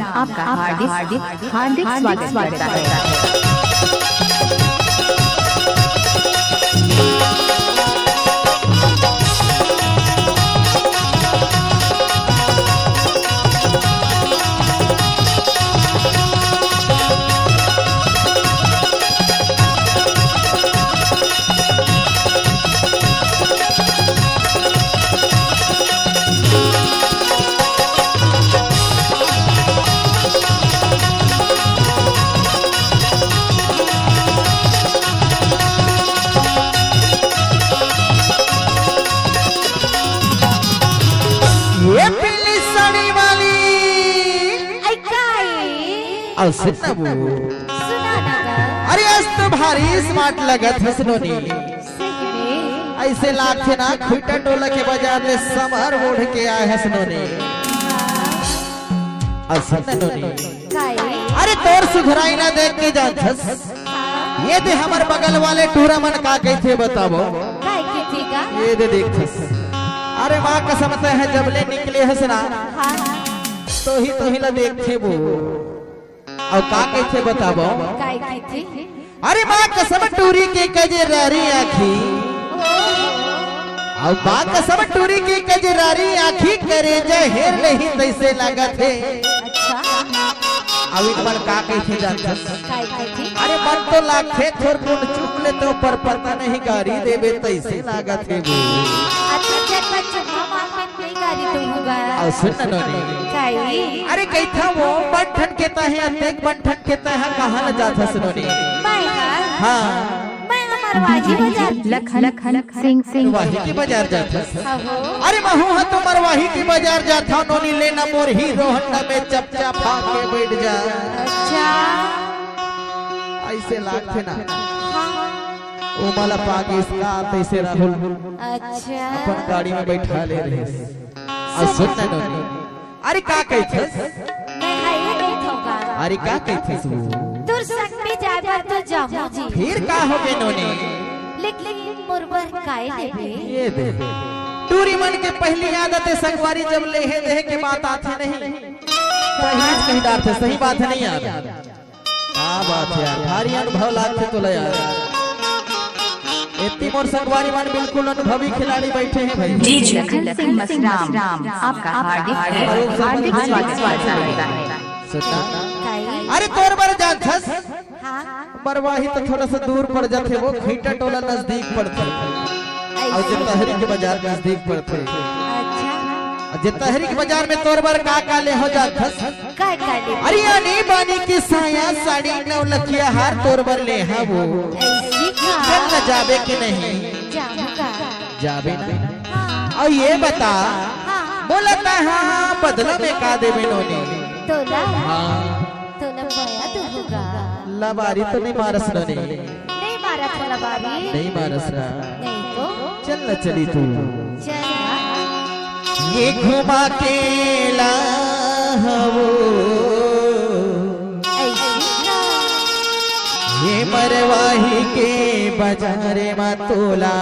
आपका हार्दिक हार्दिक स्वागत करता है। ये पीली साड़ी वाली सुना अरे आज तो भारी स्मार्ट लगत है सुनोनी। ऐसे लाखे ना खुटा टोला के बाजार में समर ओढ़ के आए है सुनोनी। अरे तोर सुधराई ना देख के जाथस ये दे हमार बगल वाले टूरा मन का कहते बताबो ये दे देखथस। अरे माँ कसम है जबले निकले हसना तो ही ला देखते वो और का कहते बताबो। अरे माँ कसम टूरी के कजरारी आखी और माँ कसम टूरी के कजरारी आखी करे जहर नहीं तैसे लागत है। अब एक बार का कहते जाता अरे मन तो लाखे थोर गुण चुप ले तो पर पता नहीं गाड़ी देवे तैसे लागत है वो। अरे कही था वो बंठन के तहे अनेक बंठन के तहे कहाँ न जाता सुनोनी। हाँ लखन सिंह वाही की बाजार जाता। अरे महू हाँ तो मरवाही की बाजार जाता नोनी लेना मोर ही रोहन्ना में चपचाप के बैठ जा। ऐसे लागते ना ओ मला पागे इसका तैसे राहुल अपन गाड़ी में बैठा ले रहे और सुनना नोनी। अरे का कहथस अरे का कहथस दूर संग में जाबा तो जामू जी फिर का हो गए नोनी। लेकिन मुरबर काय देबे ये दे टूरी मन के पहली आदत है संगवारी जब लेहे देह के बात आती नहीं पहले कहीं डार थे सही बात है नहीं यार। क्या बात है यार भारी अनुभव लागते तो ले यार इतनी मोर संगवारी मान बिल्कुल अनुभवी खिलाड़ी बैठे हैं भाई। जी लखन मसराम आपका हार्दिक स्वागत करता है। अरे तोर बार जाथस मरवाही तो थोड़ा सा दूर पड़ जाते वो खीटा टोला नजदीक पड़ते और जो तहरी के बाजार नजदीक पड़ते जो तहरी के बाजार में तोर बार का ले हो जाथस अरे यानी बानी की साया साड़ी नौ लखिया हार तोर बार ले हाँ वो चल न जाबे कि नहीं जाबे ना। और ये बता बोलता हाँ बदला में का देवे नोनी तोला हाँ तोला पाया तो होगा लबारी तो नहीं मारस नोनी नहीं मारा था लबारी नहीं मारस ना नहीं तो चल न चली तू चल ये घुमा के ला वो ये मरवाही के बाजारे में तोला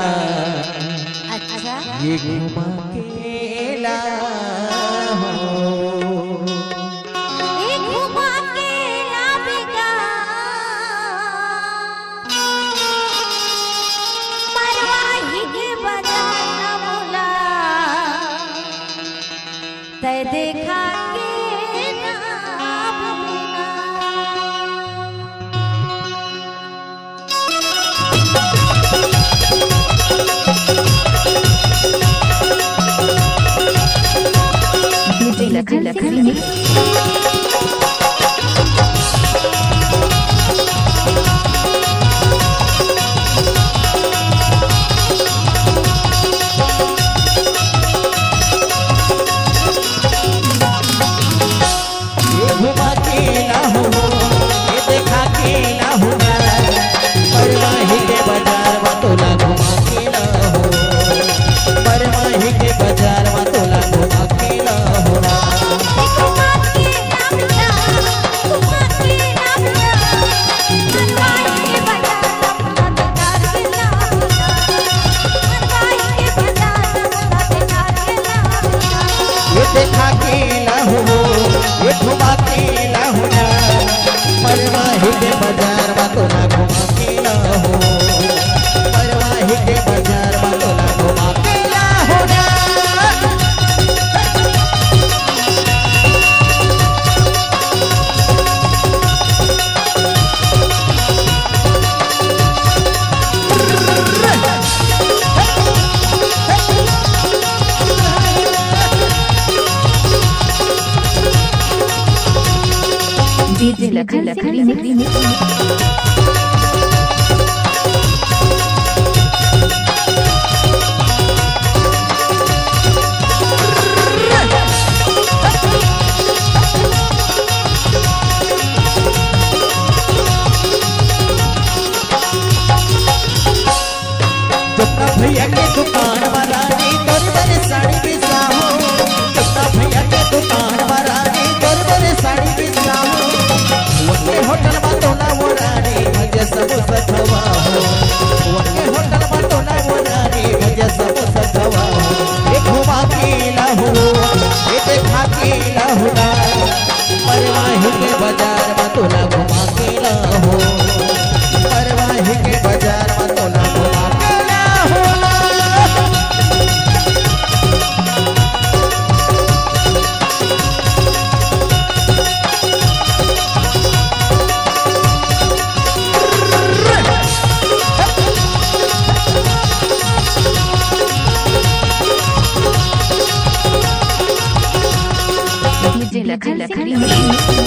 अच्छा ये घुमा के ला देखा के नाम बिना लखन बाजार में तोला घुमा के ला लखन सिंह भैया के दुकान वारानी तोर बने साड़ी बिसाहो कितना भैया के दुकान वारानी तोर बने साड़ी बिसाहो वके होटल में तो ना वो रानी भजे सब सखवा हो वके होटल में तो ना वो रानी भजे सब सखवा हो एक घुमा के लाहू एक देखा के लाहू ना परवाही के बाजार में तो ना घुमा के लाहू परवाही के बाजार में तो ना घुमा के लखन सिंह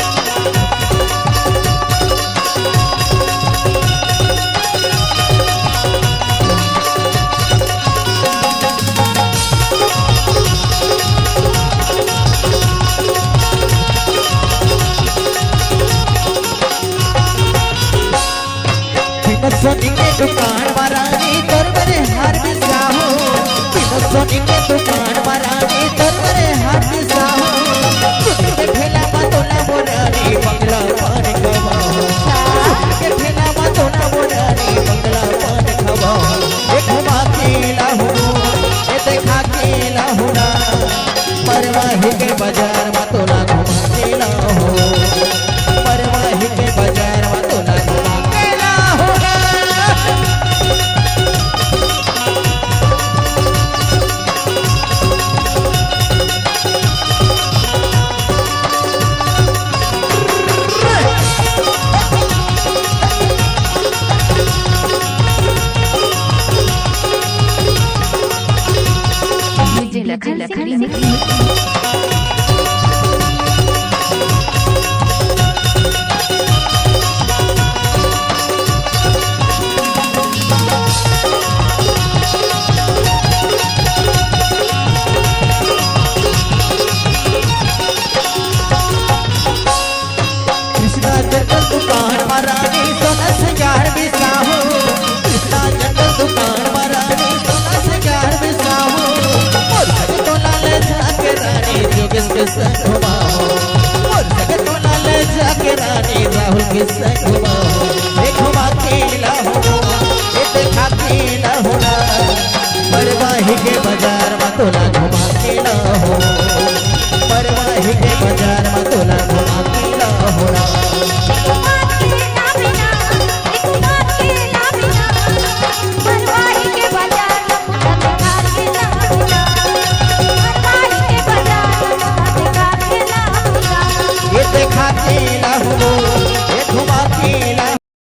सोनी के दुकान वारानी तोर बने हार बिसाहो सोनी के दुकान वारानी तोर बने हार बिसाहो के ठेला में तो ना बोरानी बंगला पान खवाओ के ठेला में तो ना बोरानी बंगला पान खवाओ एक घुमा के लाहू ए देखा के लाहू ना परवाही के बाजार में तो ना घुमा के लाहू परवाही के बाजार में तो ना घुमा के लाहू लखन सिंह कृष्णा जंगल दुकान वारानी सोना सिंगार बिसाहो कृष्णा जंगल दुकान वारानी सोना सिंगार बिसाहो और सके तो लाले जाके रानी जोगेश के संग घुमाओ और सके तो लाले जाके रानी राहुल के संग घुमाओ